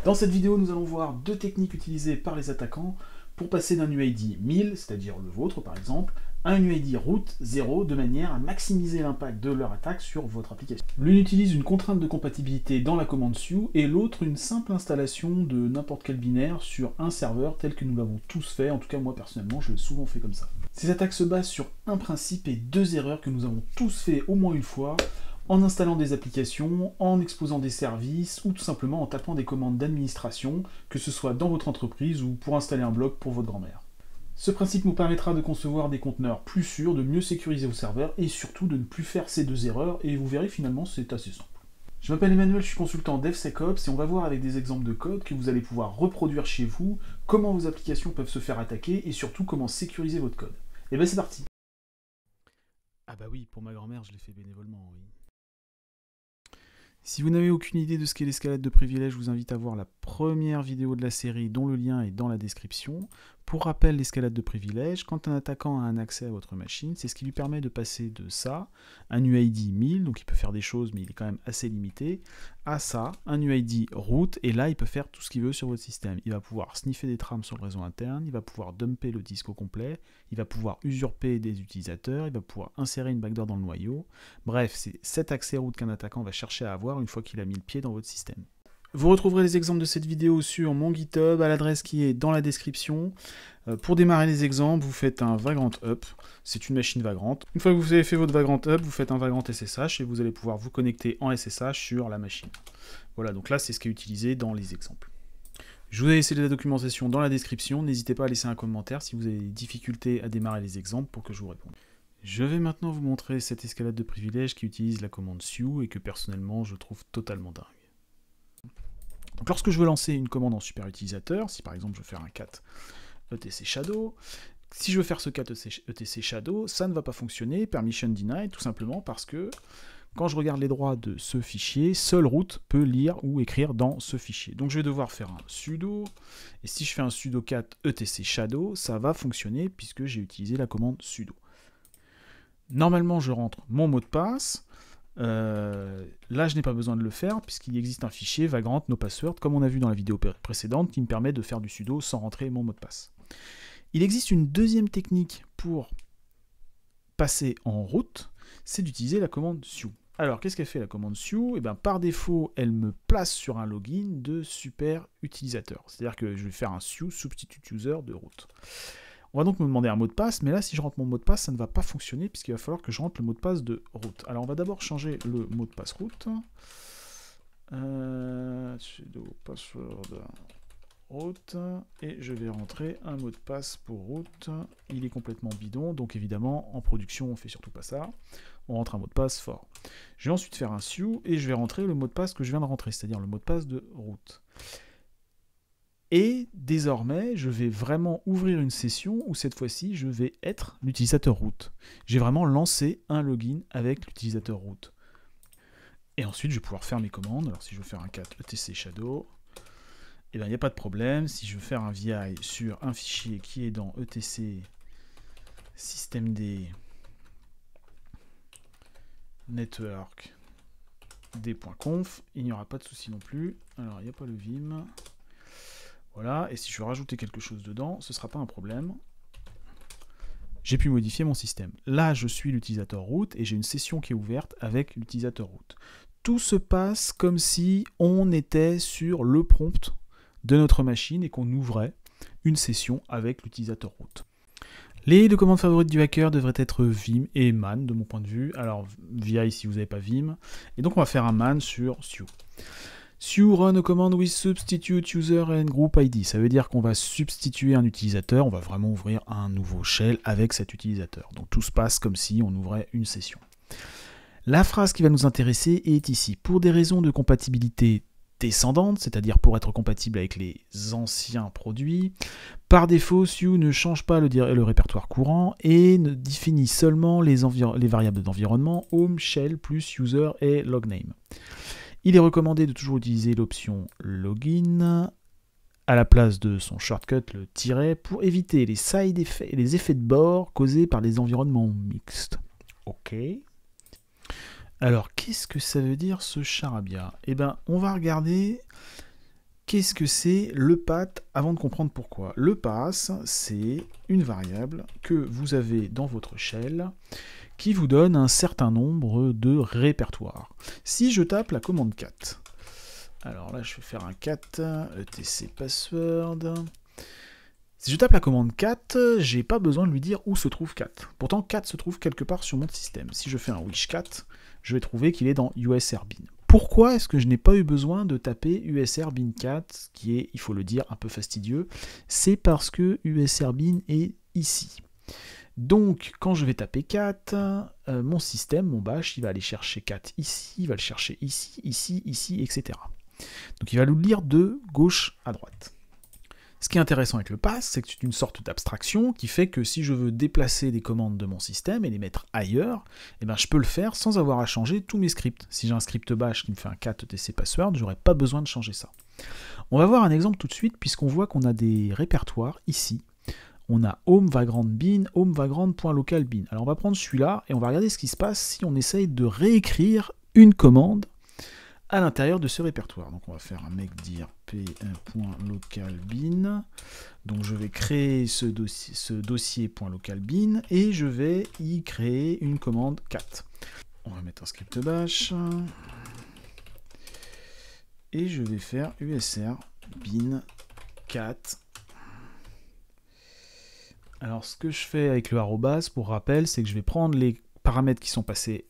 Dans cette vidéo, nous allons voir deux techniques utilisées par les attaquants pour passer d'un UID 1000, c'est-à-dire le vôtre par exemple, à un UID root 0 de manière à maximiser l'impact de leur attaque sur votre application. L'une utilise une contrainte de compatibilité dans la commande SUE et l'autre une simple installation de n'importe quel binaire sur un serveur tel que nous l'avons tous fait, en tout cas moi personnellement je l'ai souvent fait comme ça. Ces attaques se basent sur un principe et deux erreurs que nous avons tous fait au moins une fois, en installant des applications, en exposant des services ou tout simplement en tapant des commandes d'administration, que ce soit dans votre entreprise ou pour installer un blog pour votre grand-mère. Ce principe nous permettra de concevoir des conteneurs plus sûrs, de mieux sécuriser vos serveurs et surtout de ne plus faire ces deux erreurs, et vous verrez finalement c'est assez simple. Je m'appelle Emmanuel, je suis consultant DevSecOps et on va voir avec des exemples de code que vous allez pouvoir reproduire chez vous, comment vos applications peuvent se faire attaquer et surtout comment sécuriser votre code. Et ben c'est parti. Ah bah oui, pour ma grand-mère je l'ai fait bénévolement, oui. Si vous n'avez aucune idée de ce qu'est l'escalade de privilèges, je vous invite à voir la première vidéo de la série dont le lien est dans la description. Pour rappel, l'escalade de privilèges, quand un attaquant a un accès à votre machine, c'est ce qui lui permet de passer de ça, un UID 1000, donc il peut faire des choses mais il est quand même assez limité, à ça, un UID root, et là il peut faire tout ce qu'il veut sur votre système. Il va pouvoir sniffer des trames sur le réseau interne, il va pouvoir dumper le disque au complet, il va pouvoir usurper des utilisateurs, il va pouvoir insérer une backdoor dans le noyau. Bref, c'est cet accès root qu'un attaquant va chercher à avoir une fois qu'il a mis le pied dans votre système. Vous retrouverez les exemples de cette vidéo sur mon GitHub à l'adresse qui est dans la description. Pour démarrer les exemples, vous faites un Vagrant Up, c'est une machine Vagrant. Une fois que vous avez fait votre Vagrant Up, vous faites un Vagrant SSH et vous allez pouvoir vous connecter en SSH sur la machine. Voilà, donc là c'est ce qui est utilisé dans les exemples. Je vous ai laissé la documentation dans la description, n'hésitez pas à laisser un commentaire si vous avez des difficultés à démarrer les exemples pour que je vous réponde. Je vais maintenant vous montrer cette escalade de privilèges qui utilise la commande SUE et que personnellement je trouve totalement dingue. Donc lorsque je veux lancer une commande en super utilisateur, si par exemple je veux faire un cat etc shadow, si je veux faire ce cat etc shadow, ça ne va pas fonctionner, permission denied, tout simplement parce que quand je regarde les droits de ce fichier, seul root peut lire ou écrire dans ce fichier. Donc je vais devoir faire un sudo, et si je fais un sudo cat etc shadow, ça va fonctionner puisque j'ai utilisé la commande sudo. Normalement je rentre mon mot de passe. Là je n'ai pas besoin de le faire puisqu'il existe un fichier vagrant no password comme on a vu dans la vidéo précédente qui me permet de faire du sudo sans rentrer mon mot de passe. Il existe une deuxième technique pour passer en route, c'est d'utiliser la commande SUE. Alors qu'est-ce qu'elle fait la commande SUE? Et bien par défaut elle me place sur un login de super utilisateur, c'est-à-dire que je vais faire un SUE substitute user de route. On va donc me demander un mot de passe, mais là, si je rentre mon mot de passe, ça ne va pas fonctionner, puisqu'il va falloir que je rentre le mot de passe de root. Alors, on va d'abord changer le mot de passe root. Sudo password root. Et je vais rentrer un mot de passe pour root. Il est complètement bidon, donc évidemment, en production, on ne fait surtout pas ça. On rentre un mot de passe fort. Je vais ensuite faire un SUE, et je vais rentrer le mot de passe que je viens de rentrer, c'est-à-dire le mot de passe de root. Et désormais, je vais vraiment ouvrir une session où cette fois-ci, je vais être l'utilisateur root. J'ai vraiment lancé un login avec l'utilisateur root. Et ensuite, je vais pouvoir faire mes commandes. Alors si je veux faire un cat etc shadow, eh bien, il n'y a pas de problème. Si je veux faire un VI sur un fichier qui est dans etc systemd network d.conf, il n'y aura pas de souci non plus. Alors, il n'y a pas le vim. Voilà, et si je veux rajouter quelque chose dedans, ce ne sera pas un problème. J'ai pu modifier mon système. Là, je suis l'utilisateur root et j'ai une session qui est ouverte avec l'utilisateur root. Tout se passe comme si on était sur le prompt de notre machine et qu'on ouvrait une session avec l'utilisateur root. Les deux commandes favorites du hacker devraient être vim et man de mon point de vue. Alors, vi si vous n'avez pas vim. Et donc, on va faire un man sur SUE. SUE run a command with substitute user and group ID. Ça veut dire qu'on va substituer un utilisateur, on va vraiment ouvrir un nouveau shell avec cet utilisateur. Donc tout se passe comme si on ouvrait une session. La phrase qui va nous intéresser est ici. Pour des raisons de compatibilité descendante, c'est-à-dire pour être compatible avec les anciens produits, par défaut, SUE ne change pas le répertoire courant et ne définit seulement les variables d'environnement home, shell, plus user et logname. Il est recommandé de toujours utiliser l'option login à la place de son shortcut, le tiret, pour éviter les side effects et les effets de bord causés par les environnements mixtes. Ok. Alors, qu'est-ce que ça veut dire ce charabia? Eh bien, on va regarder Qu'est-ce que c'est le path avant de comprendre pourquoi? Le path, c'est une variable que vous avez dans votre shell qui vous donne un certain nombre de répertoires. Si je tape la commande cat, alors là je vais faire un cat etc password. Si je tape la commande cat, j'ai pas besoin de lui dire où se trouve cat. Pourtant cat se trouve quelque part sur mon système. Si je fais un wish cat, je vais trouver qu'il est dans usr bin. Pourquoi est-ce que je n'ai pas eu besoin de taper usr bin cat, qui est, il faut le dire, un peu fastidieux? C'est parce que usr bin est ici. Donc, quand je vais taper cat, mon système, mon bash, il va aller chercher cat ici, il va le chercher ici, ici, ici, etc. Donc, il va le lire de gauche à droite. Ce qui est intéressant avec le path, c'est que c'est une sorte d'abstraction qui fait que si je veux déplacer des commandes de mon système et les mettre ailleurs, eh ben je peux le faire sans avoir à changer tous mes scripts. Si j'ai un script bash qui me fait un cat etc password, j'aurais pas besoin de changer ça. On va voir un exemple tout de suite, puisqu'on voit qu'on a des répertoires ici. On a home vagrant bin, home vagrant.local bin. Alors on va prendre celui-là et on va regarder ce qui se passe si on essaye de réécrire une commande à l'intérieur de ce répertoire. Donc on va faire un make dir p.localbin. Donc je vais créer ce dossier .localbin et je vais y créer une commande cat. On va mettre un script bash et je vais faire usr bin cat. Alors ce que je fais avec le arrobas, pour rappel, c'est que je vais prendre les paramètres qui sont passés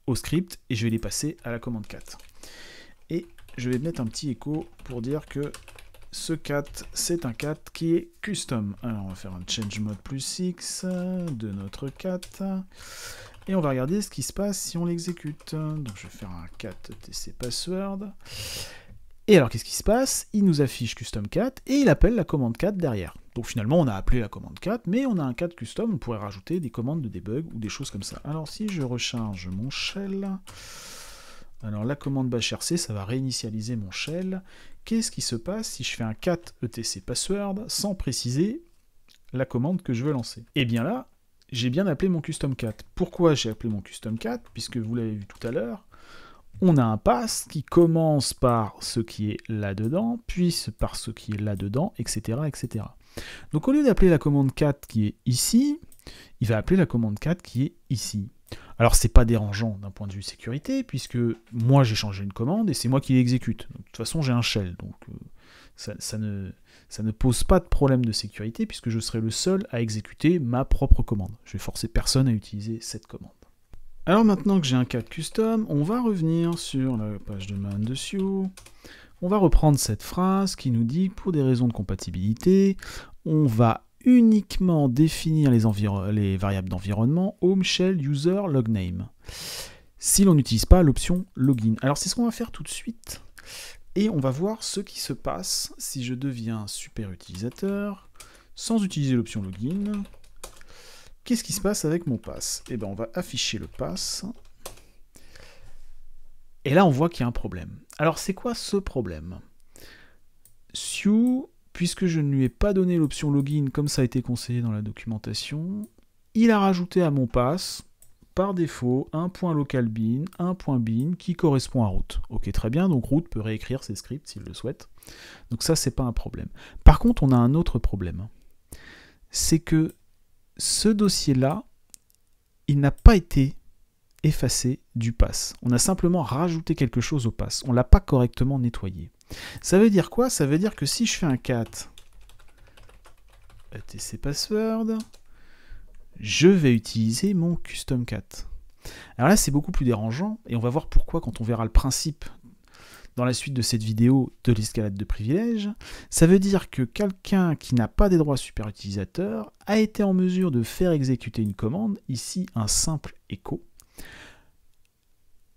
au script et je vais les passer à la commande cat. Et je vais mettre un petit écho pour dire que ce cat, c'est un cat qui est custom. Alors on va faire un change mode +6 de notre cat. Et on va regarder ce qui se passe si on l'exécute. Donc je vais faire un cat tc password. Et alors qu'est-ce qui se passe? Il nous affiche custom cat et il appelle la commande cat derrière. Donc finalement on a appelé la commande cat, mais on a un cat custom, on pourrait rajouter des commandes de debug ou des choses comme ça. Alors si je recharge mon shell, alors la commande bash rc, ça va réinitialiser mon shell. Qu'est-ce qui se passe si je fais un cat etc password sans préciser la commande que je veux lancer? Et bien là, j'ai bien appelé mon custom cat. Pourquoi j'ai appelé mon custom cat? Puisque vous l'avez vu tout à l'heure, on a un pass qui commence par ce qui est là-dedans, puis par ce qui est là-dedans, etc., etc. Donc au lieu d'appeler la commande cat qui est ici, il va appeler la commande cat qui est ici. Alors c'est pas dérangeant d'un point de vue sécurité, puisque moi j'ai changé une commande et c'est moi qui l'exécute. De toute façon j'ai un shell, donc ça ne pose pas de problème de sécurité, puisque je serai le seul à exécuter ma propre commande. Je vais forcer personne à utiliser cette commande. Alors maintenant que j'ai un cat custom, on va revenir sur la page de man dessus. On va reprendre cette phrase qui nous dit, pour des raisons de compatibilité, on va uniquement définir les variables d'environnement home, shell, user, logname, si l'on n'utilise pas l'option login. Alors c'est ce qu'on va faire tout de suite, et on va voir ce qui se passe si je deviens super utilisateur, sans utiliser l'option login. Qu'est-ce qui se passe avec mon pass? Eh bien on va afficher le pass, et là on voit qu'il y a un problème. Alors c'est quoi ce problème? Sue, puisque je ne lui ai pas donné l'option login comme ça a été conseillé dans la documentation, il a rajouté à mon pass, par défaut, un .localbin, un .bin qui correspond à root. Ok, très bien, donc root peut réécrire ses scripts s'il le souhaite. Donc ça, c'est pas un problème. Par contre, on a un autre problème. C'est que ce dossier-là, il n'a pas été effacé du pass. On a simplement rajouté quelque chose au pass. On ne l'a pas correctement nettoyé. Ça veut dire quoi? Ça veut dire que si je fais un cat etc password, je vais utiliser mon custom cat. Alors là, c'est beaucoup plus dérangeant, et on va voir pourquoi quand on verra le principe dans la suite de cette vidéo de l'escalade de privilèges. Ça veut dire que quelqu'un qui n'a pas des droits super utilisateurs a été en mesure de faire exécuter une commande, ici un simple écho,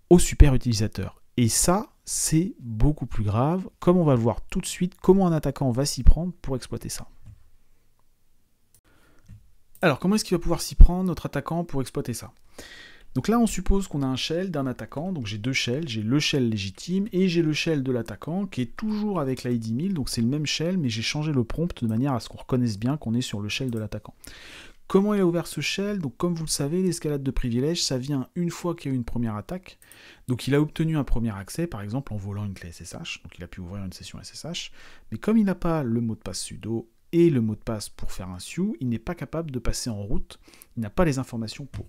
au super utilisateur. Et ça, c'est beaucoup plus grave, comme on va le voir tout de suite, comment un attaquant va s'y prendre pour exploiter ça. Alors, comment est-ce qu'il va pouvoir s'y prendre, notre attaquant, pour exploiter ça? Donc là, on suppose qu'on a un shell d'un attaquant, donc j'ai deux shells, j'ai le shell légitime et j'ai le shell de l'attaquant qui est toujours avec l'ID 1000, donc c'est le même shell, mais j'ai changé le prompt de manière à ce qu'on reconnaisse bien qu'on est sur le shell de l'attaquant. Comment il a ouvert ce shell? Donc comme vous le savez, l'escalade de privilèges, ça vient une fois qu'il y a eu une première attaque. Donc il a obtenu un premier accès, par exemple en volant une clé SSH, donc il a pu ouvrir une session SSH, mais comme il n'a pas le mot de passe sudo et le mot de passe pour faire un SUE, il n'est pas capable de passer en route, il n'a pas les informations pour.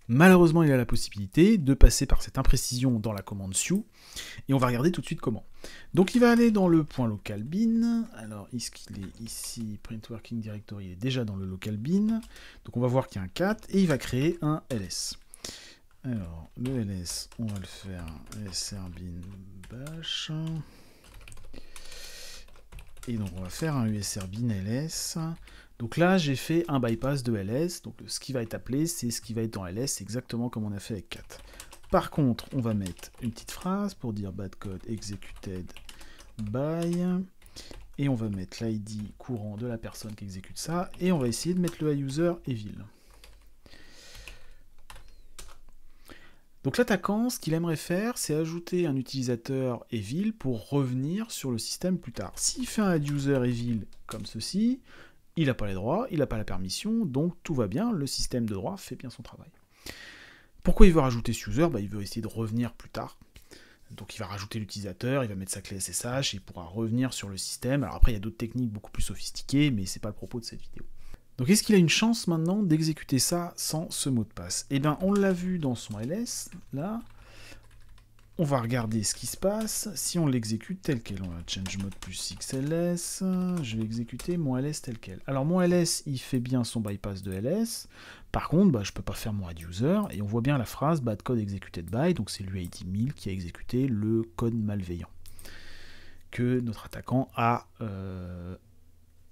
Malheureusement, il a la possibilité de passer par cette imprécision dans la commande SUE, et on va regarder tout de suite comment. Donc il va aller dans le point local bin, alors est-ce qu'il est ici, print working directory, il est déjà dans le local bin, donc on va voir qu'il y a un cat, et il va créer un ls. Alors, le ls, on va le faire usrbin bash, et donc on va faire un usrbin ls. Donc là, j'ai fait un bypass de ls, donc ce qui va être appelé, c'est ce qui va être dans ls, c'est exactement comme on a fait avec cat. Par contre, on va mettre une petite phrase pour dire bad code executed by, et on va mettre l'id courant de la personne qui exécute ça, et on va essayer de mettre le user evil. Donc l'attaquant, ce qu'il aimerait faire, c'est ajouter un utilisateur evil pour revenir sur le système plus tard. S'il fait un user evil comme ceci, il n'a pas les droits, il n'a pas la permission, donc tout va bien, le système de droit fait bien son travail. Pourquoi il veut rajouter ce user? Il veut essayer de revenir plus tard. Donc il va rajouter l'utilisateur, il va mettre sa clé SSH, et il pourra revenir sur le système. Alors après, il y a d'autres techniques beaucoup plus sophistiquées, mais c'est pas le propos de cette vidéo. Donc est-ce qu'il a une chance maintenant d'exécuter ça sans ce mot de passe? Eh bien, on l'a vu dans son ls, là. On va regarder ce qui se passe. Si on l'exécute tel quel, on va change mode plus xls, je vais exécuter mon ls tel quel. Alors mon ls, il fait bien son bypass de ls. Par contre, je ne peux pas faire mon add-user, et on voit bien la phrase bad code executed by, donc c'est l'UID 1000 qui a exécuté le code malveillant que notre attaquant a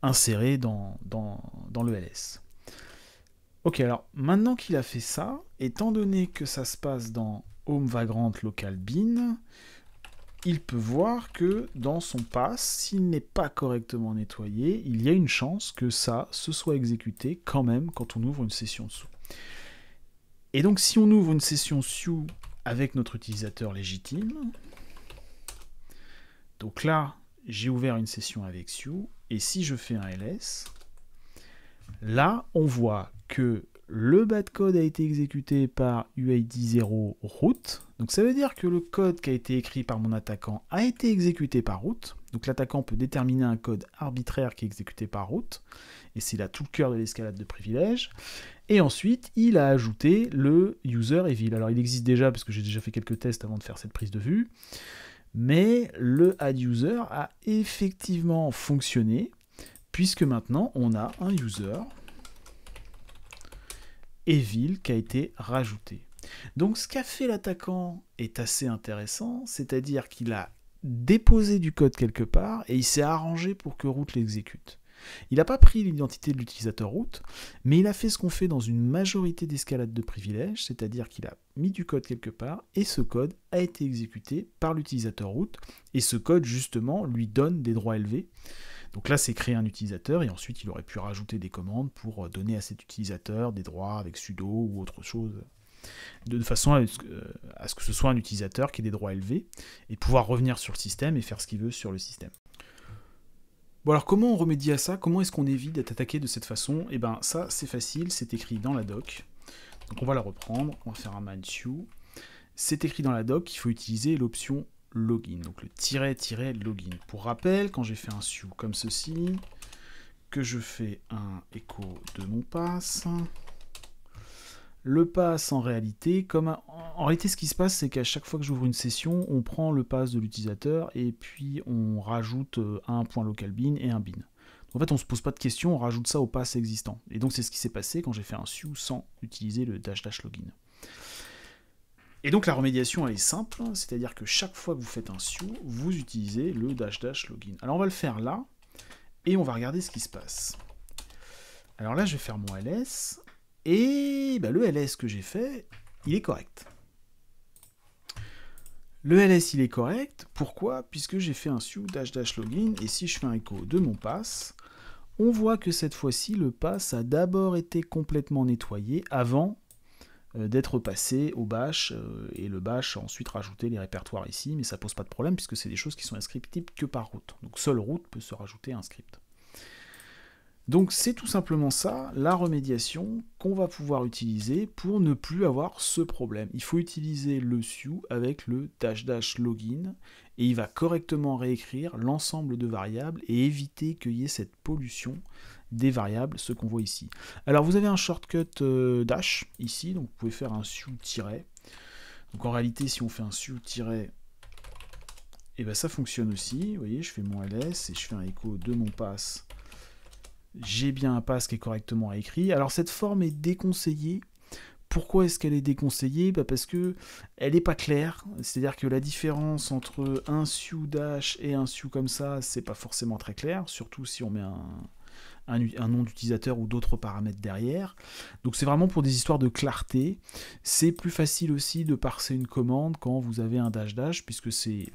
inséré dans le ls. Ok, alors maintenant qu'il a fait ça, étant donné que ça se passe dans home vagrant local bin, il peut voir que dans son pass, s'il n'est pas correctement nettoyé, il y a une chance que ça se soit exécuté quand même quand on ouvre une session SUE. Et donc si on ouvre une session SUE avec notre utilisateur légitime, donc là, j'ai ouvert une session avec SUE, et si je fais un ls, là, on voit que le bad code a été exécuté par UID0 root. Donc ça veut dire que le code qui a été écrit par mon attaquant a été exécuté par root. Donc l'attaquant peut déterminer un code arbitraire qui est exécuté par root. Et c'est là tout le cœur de l'escalade de privilèges. Et ensuite, il a ajouté le user evil. Alors il existe déjà, parce que j'ai déjà fait quelques tests avant de faire cette prise de vue. Mais le add user a effectivement fonctionné, puisque maintenant on a un user evil qui a été rajouté. Donc ce qu'a fait l'attaquant est assez intéressant, c'est-à-dire qu'il a déposé du code quelque part et il s'est arrangé pour que root l'exécute. Il n'a pas pris l'identité de l'utilisateur root, mais il a fait ce qu'on fait dans une majorité d'escalades de privilèges, c'est-à-dire qu'il a mis du code quelque part et ce code a été exécuté par l'utilisateur root, et ce code justement lui donne des droits élevés. Donc là, c'est créer un utilisateur, et ensuite, il aurait pu rajouter des commandes pour donner à cet utilisateur des droits avec sudo ou autre chose, de façon à ce que ce soit un utilisateur qui ait des droits élevés, et pouvoir revenir sur le système et faire ce qu'il veut sur le système. Bon, alors comment on remédie à ça? Comment est-ce qu'on évite d'être attaqué de cette façon? Eh bien, ça, c'est facile, c'est écrit dans la doc. Donc on va la reprendre, on va faire un man SUE. C'est écrit dans la doc qu'il faut utiliser l'option login, donc le -login. Pour rappel, quand j'ai fait un SUE comme ceci, que je fais un écho de mon pass, le pass en réalité, en réalité ce qui se passe, c'est qu'à chaque fois que j'ouvre une session, on prend le pass de l'utilisateur et puis on rajoute un point local bin et un bin. En fait, on ne se pose pas de questions, on rajoute ça au pass existant. Et donc c'est ce qui s'est passé quand j'ai fait un SUE sans utiliser le --login. Et donc la remédiation elle est simple, c'est-à-dire que chaque fois que vous faites un SUE, vous utilisez le --login. Alors on va le faire là, et on va regarder ce qui se passe. Alors là je vais faire mon ls, et le ls que j'ai fait, il est correct. Le ls il est correct, pourquoi? Puisque j'ai fait un SUE --login, et si je fais un écho de mon pass, on voit que cette fois-ci le pass a d'abord été complètement nettoyé avant d'être passé au bash, et le bash a ensuite rajouté les répertoires ici, mais ça pose pas de problème puisque c'est des choses qui sont inscriptibles que par root. Donc seul root peut se rajouter un script. Donc c'est tout simplement ça, la remédiation qu'on va pouvoir utiliser pour ne plus avoir ce problème. Il faut utiliser le SUE avec le -- login et il va correctement réécrire l'ensemble de variables et éviter qu'il y ait cette pollution des variables, ce qu'on voit ici. Alors vous avez un shortcut dash ici, donc vous pouvez faire un SUE tiret. Donc en réalité si on fait un SUE tiret, et ben ça fonctionne aussi. Vous voyez, je fais mon ls et je fais un écho de mon pass. J'ai bien un pass qui est correctement écrit. Alors cette forme est déconseillée. Pourquoi est-ce qu'elle est déconseillée? Parce que elle n'est pas claire. C'est-à-dire que la différence entre un SUE dash et un SUE comme ça, c'est pas forcément très clair, surtout si on met un nom d'utilisateur ou d'autres paramètres derrière. Donc c'est vraiment pour des histoires de clarté. C'est plus facile aussi de parser une commande quand vous avez un -- puisque c'est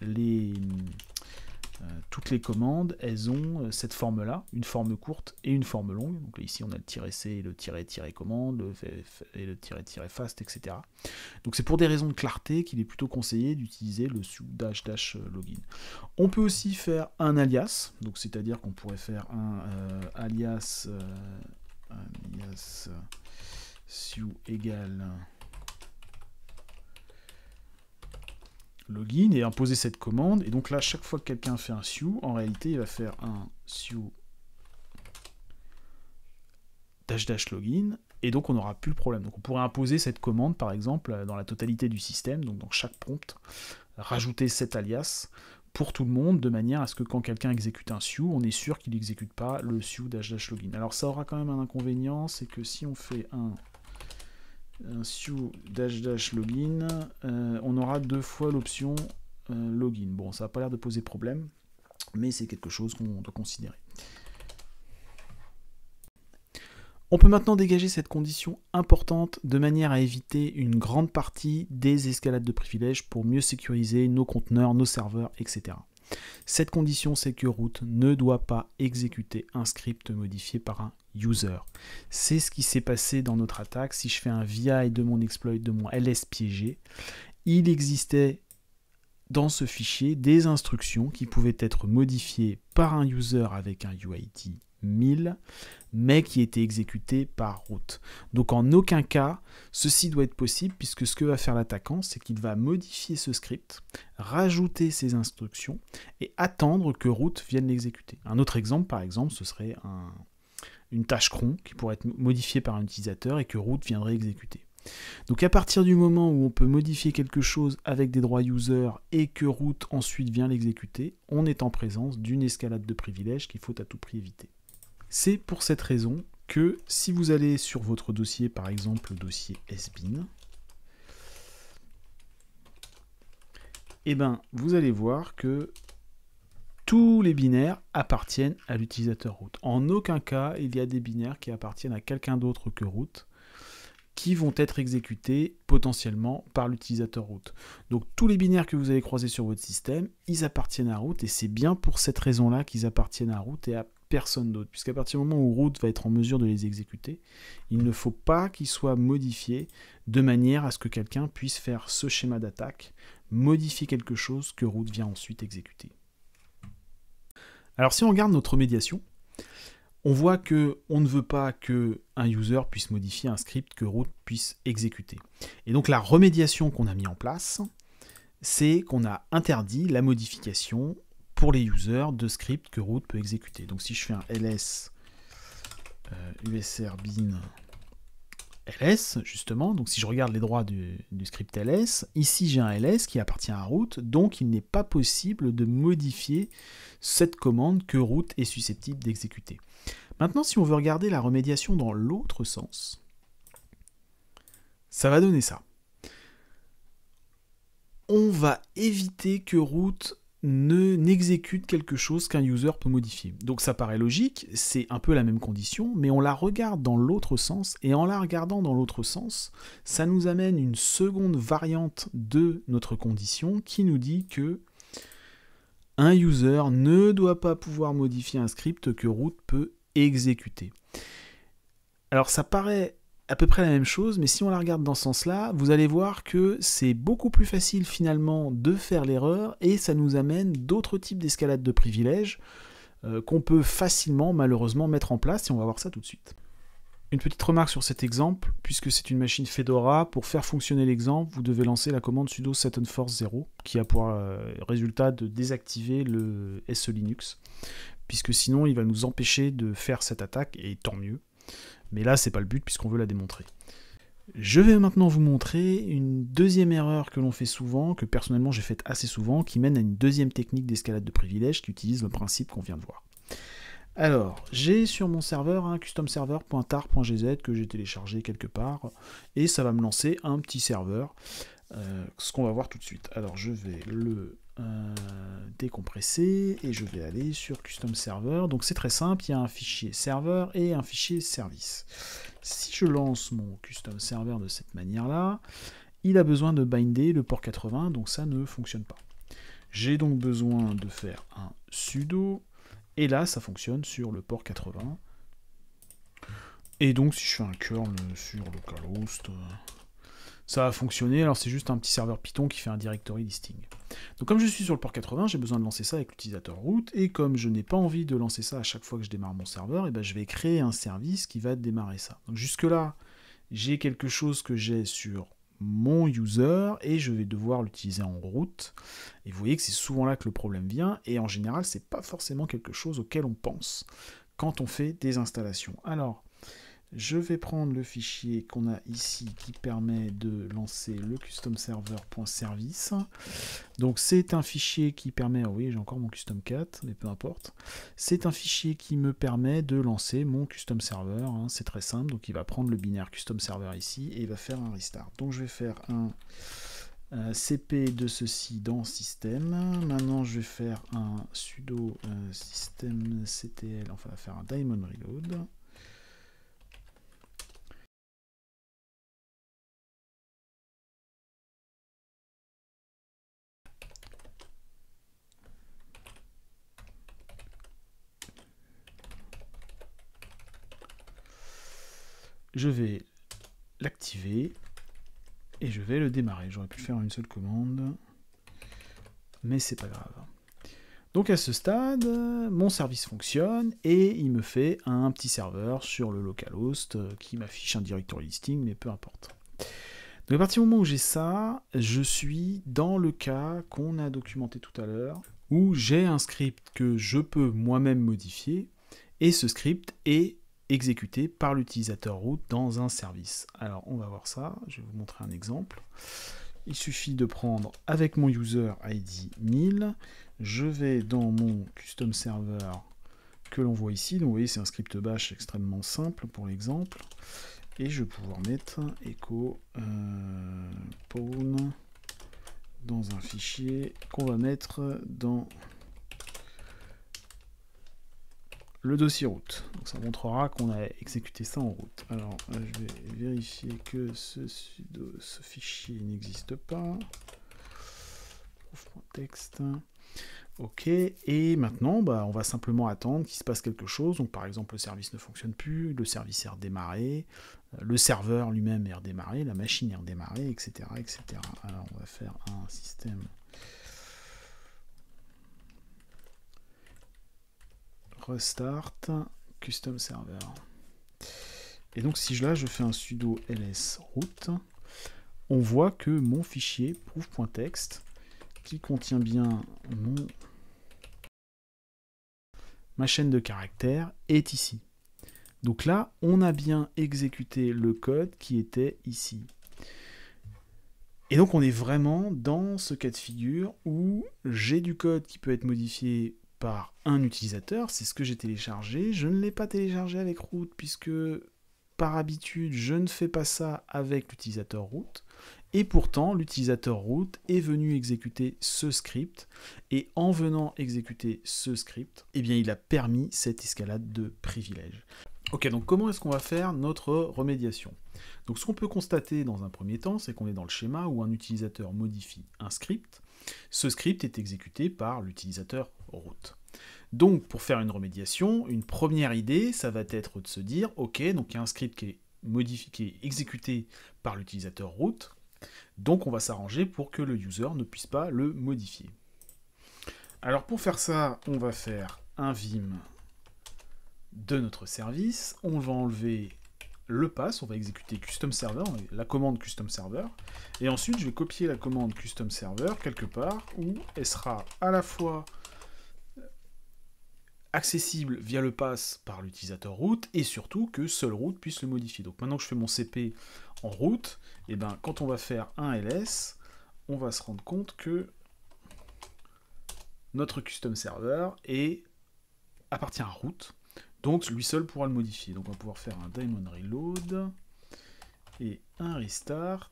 toutes les commandes, elles ont cette forme-là, une forme courte et une forme longue. Donc là, ici, on a le -c, le -- commande, et le -- fast, etc. Donc c'est pour des raisons de clarté qu'il est plutôt conseillé d'utiliser le SUE -- login. On peut aussi faire un alias, donc c'est-à-dire qu'on pourrait faire un alias SUE égale login et imposer cette commande. Et donc là, chaque fois que quelqu'un fait un SUE, en réalité, il va faire un SUE -- login et donc on n'aura plus le problème. Donc on pourrait imposer cette commande, par exemple, dans la totalité du système, donc dans chaque prompt, rajouter cet alias pour tout le monde, de manière à ce que quand quelqu'un exécute un SUE, on est sûr qu'il n'exécute pas le SUE -- login. Alors ça aura quand même un inconvénient, c'est que si on fait un SUE -- login, on aura 2 fois l'option login. Bon, ça n'a pas l'air de poser problème, mais c'est quelque chose qu'on doit considérer. On peut maintenant dégager cette condition importante de manière à éviter une grande partie des escalades de privilèges pour mieux sécuriser nos conteneurs, nos serveurs, etc. Cette condition, c'est que root ne doit pas exécuter un script modifié par un user. C'est ce qui s'est passé dans notre attaque. Si je fais un VI de mon exploit, de mon ls piégé, il existait dans ce fichier des instructions qui pouvaient être modifiées par un user avec un UID 1000, mais qui étaient exécutées par root. Donc en aucun cas, ceci doit être possible, puisque ce que va faire l'attaquant, c'est qu'il va modifier ce script, rajouter ces instructions, et attendre que root vienne l'exécuter. Un autre exemple, par exemple, ce serait une tâche cron qui pourrait être modifiée par un utilisateur et que root viendrait exécuter. Donc à partir du moment où on peut modifier quelque chose avec des droits user et que root ensuite vient l'exécuter, on est en présence d'une escalade de privilèges qu'il faut à tout prix éviter. C'est pour cette raison que si vous allez sur votre dossier, par exemple le dossier sbin, eh ben, vous allez voir que tous les binaires appartiennent à l'utilisateur root. En aucun cas, il y a des binaires qui appartiennent à quelqu'un d'autre que root, qui vont être exécutés potentiellement par l'utilisateur root. Donc tous les binaires que vous allez croiser sur votre système, ils appartiennent à root, et c'est bien pour cette raison-là qu'ils appartiennent à root et à personne d'autre, puisqu'à partir du moment où root va être en mesure de les exécuter, il ne faut pas qu'ils soient modifiés de manière à ce que quelqu'un puisse faire ce schéma d'attaque, modifier quelque chose que root vient ensuite exécuter. Alors si on regarde notre médiation, on voit qu'on ne veut pas qu'un user puisse modifier un script que root puisse exécuter. Et donc la remédiation qu'on a mis en place, c'est qu'on a interdit la modification pour les users de scripts que root peut exécuter. Donc si je fais un ls usr bin ls, justement, donc si je regarde les droits du script ls, ici j'ai un ls qui appartient à root, donc il n'est pas possible de modifier cette commande que root est susceptible d'exécuter. Maintenant, si on veut regarder la remédiation dans l'autre sens, ça va donner ça. On va éviter que root n'exécute quelque chose qu'un user peut modifier. Donc ça paraît logique, c'est un peu la même condition, mais on la regarde dans l'autre sens, et en la regardant dans l'autre sens, ça nous amène une seconde variante de notre condition qui nous dit que un user ne doit pas pouvoir modifier un script que root peut exécuter. Alors ça paraît à peu près la même chose, mais si on la regarde dans ce sens-là, vous allez voir que c'est beaucoup plus facile finalement de faire l'erreur, et ça nous amène d'autres types d'escalade de privilèges. qu'on peut facilement, malheureusement, mettre en place, et on va voir ça tout de suite. Une petite remarque sur cet exemple, puisque c'est une machine Fedora, pour faire fonctionner l'exemple, vous devez lancer la commande sudo setunforce 0, qui a pour résultat de désactiver le SE Linux, puisque sinon il va nous empêcher de faire cette attaque, et tant mieux. Mais là, c'est pas le but, puisqu'on veut la démontrer. Je vais maintenant vous montrer une deuxième erreur que l'on fait souvent, que personnellement j'ai faite assez souvent, qui mène à une deuxième technique d'escalade de privilèges qui utilise le principe qu'on vient de voir. Alors, j'ai sur mon serveur un customserver.tar.gz que j'ai téléchargé quelque part, et ça va me lancer un petit serveur, ce qu'on va voir tout de suite. Alors, je vais le décompresser, et je vais aller sur custom server. Donc c'est très simple, il y a un fichier serveur et un fichier service. Si je lance mon custom server de cette manière-là, il a besoin de binder le port 80, donc ça ne fonctionne pas. J'ai donc besoin de faire un sudo, et là, ça fonctionne sur le port 80. Et donc, si je fais un curl sur localhost, ça va fonctionner. Alors, c'est juste un petit serveur Python qui fait un directory listing. Donc, comme je suis sur le port 80, j'ai besoin de lancer ça avec l'utilisateur root. Et comme je n'ai pas envie de lancer ça à chaque fois que je démarre mon serveur, et ben, je vais créer un service qui va démarrer ça. Donc, jusque-là, j'ai quelque chose que j'ai sur mon user et je vais devoir l'utiliser en route. Et vous voyez que c'est souvent là que le problème vient, et en général c'est pas forcément quelque chose auquel on pense quand on fait des installations. Alors je vais prendre le fichier qu'on a ici qui permet de lancer le customserver.service. Donc c'est un fichier qui permet, oui j'ai encore mon custom cat, mais peu importe. C'est un fichier qui me permet de lancer mon custom server, hein, c'est très simple. Donc il va prendre le binaire custom server ici et il va faire un restart. Donc je vais faire un cp de ceci dans système. Maintenant je vais faire un sudo systemctl, enfin on va faire un daemon reload. Je vais l'activer et je vais le démarrer. J'aurais pu faire une seule commande, mais c'est pas grave. Donc à ce stade, mon service fonctionne et il me fait un petit serveur sur le localhost qui m'affiche un directory listing, mais peu importe. Donc à partir du moment où j'ai ça, je suis dans le cas qu'on a documenté tout à l'heure, où j'ai un script que je peux moi-même modifier, et ce script est exécuté par l'utilisateur root dans un service. Alors on va voir ça, je vais vous montrer un exemple. Il suffit de prendre avec mon user ID 1000, je vais dans mon custom server que l'on voit ici, donc vous voyez c'est un script bash extrêmement simple pour l'exemple, et je vais pouvoir mettre echo pawn dans un fichier qu'on va mettre dans le dossier root. Donc ça montrera qu'on a exécuté ça en route. Alors je vais vérifier que ce fichier n'existe pas. Proof.txt. Ok, et maintenant on va simplement attendre qu'il se passe quelque chose. Donc par exemple le service ne fonctionne plus, le service est redémarré, le serveur lui-même est redémarré, la machine est redémarrée, etc., etc. Alors on va faire un système restart custom server. Et donc si là je fais un sudo ls root, on voit que mon fichier proof.txt qui contient bien ma chaîne de caractères est ici. Donc là, on a bien exécuté le code qui était ici. Et donc on est vraiment dans ce cas de figure où j'ai du code qui peut être modifié par un utilisateur, c'est ce que j'ai téléchargé. Je ne l'ai pas téléchargé avec root puisque par habitude, je ne fais pas ça avec l'utilisateur root. Et pourtant, l'utilisateur root est venu exécuter ce script, et en venant exécuter ce script, eh bien, il a permis cette escalade de privilèges. Ok, donc comment est-ce qu'on va faire notre remédiation? Donc ce qu'on peut constater dans un premier temps, c'est qu'on est dans le schéma où un utilisateur modifie un script. Ce script est exécuté par l'utilisateur root. Donc pour faire une remédiation, une première idée, ça va être de se dire, ok, donc il y a un script qui est modifié, exécuté par l'utilisateur root, donc on va s'arranger pour que le user ne puisse pas le modifier. Alors pour faire ça, on va faire un vim de notre service, on va enlever le pass, on va exécuter custom server, la commande custom server, et ensuite je vais copier la commande custom server quelque part où elle sera à la fois accessible via le pass par l'utilisateur root, et surtout que seul root puisse le modifier. Donc maintenant que je fais mon CP en root, et ben quand on va faire un ls, on va se rendre compte que notre custom server appartient à root, donc lui seul pourra le modifier. Donc on va pouvoir faire un daemon reload et un restart.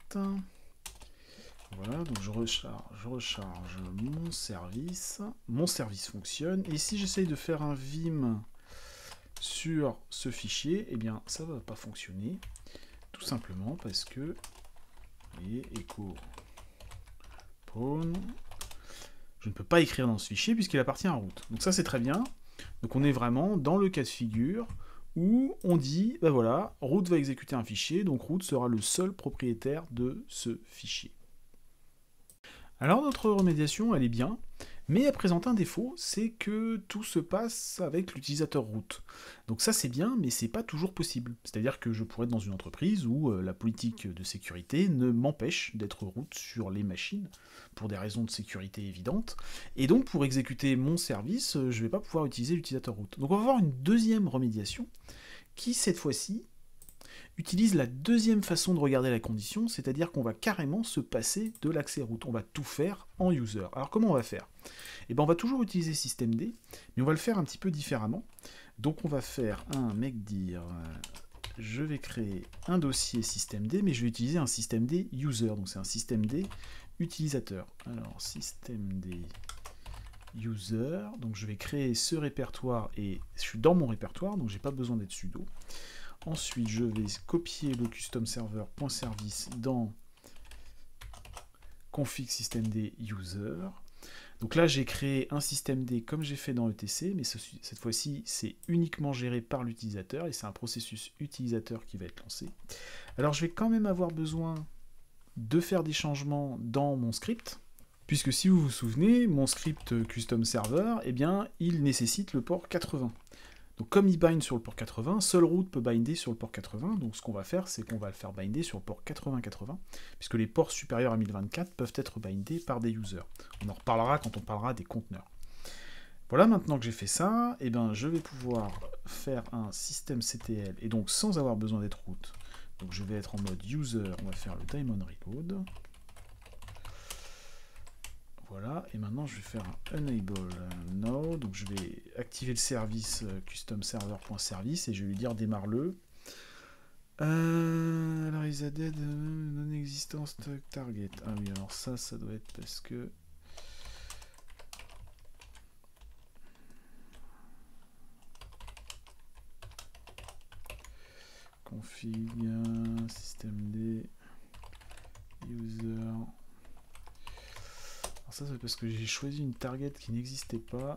Voilà, donc je recharge mon service. Mon service fonctionne. Et si j'essaye de faire un vim sur ce fichier, eh bien ça ne va pas fonctionner. Tout simplement parce que, vous voyez, echo pawn, je ne peux pas écrire dans ce fichier puisqu'il appartient à root. Donc ça c'est très bien. Donc on est vraiment dans le cas de figure où on dit, ben voilà, root va exécuter un fichier, donc root sera le seul propriétaire de ce fichier. Alors notre remédiation, elle est bien, mais elle présente un défaut, c'est que tout se passe avec l'utilisateur root. Donc ça c'est bien, mais c'est pas toujours possible. C'est-à-dire que je pourrais être dans une entreprise où la politique de sécurité ne m'empêche d'être root sur les machines, pour des raisons de sécurité évidentes, et donc pour exécuter mon service, je vais pas pouvoir utiliser l'utilisateur root. Donc on va avoir une deuxième remédiation, qui cette fois-ci utilise la deuxième façon de regarder la condition, c'est-à-dire qu'on va carrément se passer de l'accès root. On va tout faire en user. Alors comment on va faire? Eh bien on va toujours utiliser systemd, mais on va le faire un petit peu différemment. Donc on va faire un mecdir, je vais créer un dossier systemd, mais je vais utiliser un systemd user, donc c'est un systemd utilisateur. Alors systemd user, donc je vais créer ce répertoire, et je suis dans mon répertoire, donc j'ai pas besoin d'être sudo. Ensuite, je vais copier le custom server.service dans config systemd user. Donc là, j'ai créé un systemd comme j'ai fait dans ETC, mais cette fois-ci, c'est uniquement géré par l'utilisateur, et c'est un processus utilisateur qui va être lancé. Alors, je vais quand même avoir besoin de faire des changements dans mon script, puisque si vous vous souvenez, mon script custom server, eh bien, il nécessite le port 80. Donc comme il bind sur le port 80, seul root peut binder sur le port 80, donc ce qu'on va faire, c'est qu'on va le faire binder sur le port 80-80, puisque les ports supérieurs à 1024 peuvent être bindés par des users. On en reparlera quand on parlera des conteneurs. Voilà, maintenant que j'ai fait ça, eh ben, je vais pouvoir faire un systemctl, et donc sans avoir besoin d'être root. Donc je vais être en mode user, on va faire le daemon reload. Voilà, et maintenant je vais faire un enable now, donc je vais activer le service custom server.service et je vais lui dire démarre-le. Alors is a dead non-existence target. Ah oui, alors ça doit être parce que config systemd user. Alors ça c'est parce que j'ai choisi une target qui n'existait pas.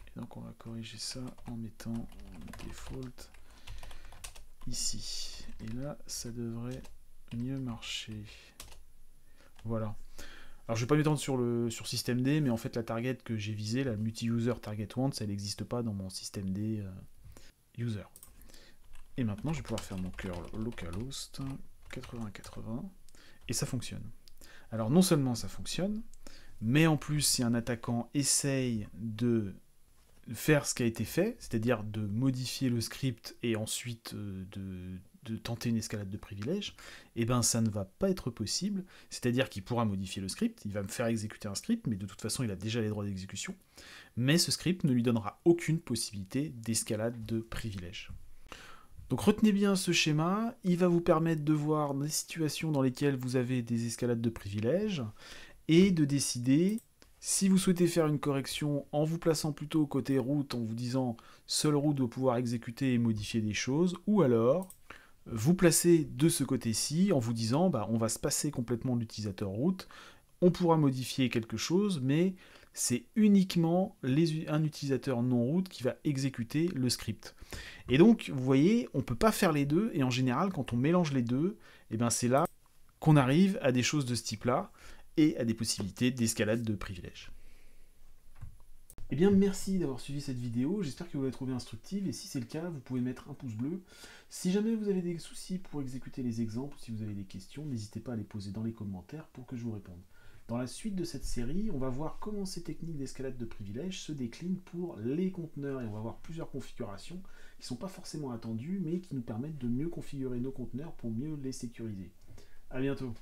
Et donc on va corriger ça en mettant default ici. Et là ça devrait mieux marcher. Voilà. Alors je vais pas m'étendre sur systemd, mais en fait la target que j'ai visée, la multi-user target once, elle n'existe pas dans mon systemd user. Et maintenant je vais pouvoir faire mon curl localhost 8080 et ça fonctionne. Alors non seulement ça fonctionne, mais en plus si un attaquant essaye de faire ce qui a été fait, c'est-à-dire de modifier le script et ensuite de tenter une escalade de privilèges, eh ben ça ne va pas être possible, c'est-à-dire qu'il pourra modifier le script, il va me faire exécuter un script, mais de toute façon il a déjà les droits d'exécution, mais ce script ne lui donnera aucune possibilité d'escalade de privilèges. Donc retenez bien ce schéma, il va vous permettre de voir des situations dans lesquelles vous avez des escalades de privilèges et de décider si vous souhaitez faire une correction en vous plaçant plutôt côté root, en vous disant seul root doit pouvoir exécuter et modifier des choses, ou alors vous placez de ce côté-ci en vous disant bah, on va se passer complètement de l'utilisateur root, on pourra modifier quelque chose, mais c'est uniquement un utilisateur non root qui va exécuter le script. Et donc, vous voyez, on ne peut pas faire les deux, et en général, quand on mélange les deux, eh ben c'est là qu'on arrive à des choses de ce type-là, et à des possibilités d'escalade de privilèges. Eh bien, merci d'avoir suivi cette vidéo, j'espère que vous l'avez trouvée instructive, et si c'est le cas, vous pouvez mettre un pouce bleu. Si jamais vous avez des soucis pour exécuter les exemples, ou si vous avez des questions, n'hésitez pas à les poser dans les commentaires pour que je vous réponde. Dans la suite de cette série, on va voir comment ces techniques d'escalade de privilèges se déclinent pour les conteneurs, et on va voir plusieurs configurations qui ne sont pas forcément attendues, mais qui nous permettent de mieux configurer nos conteneurs pour mieux les sécuriser. A bientôt.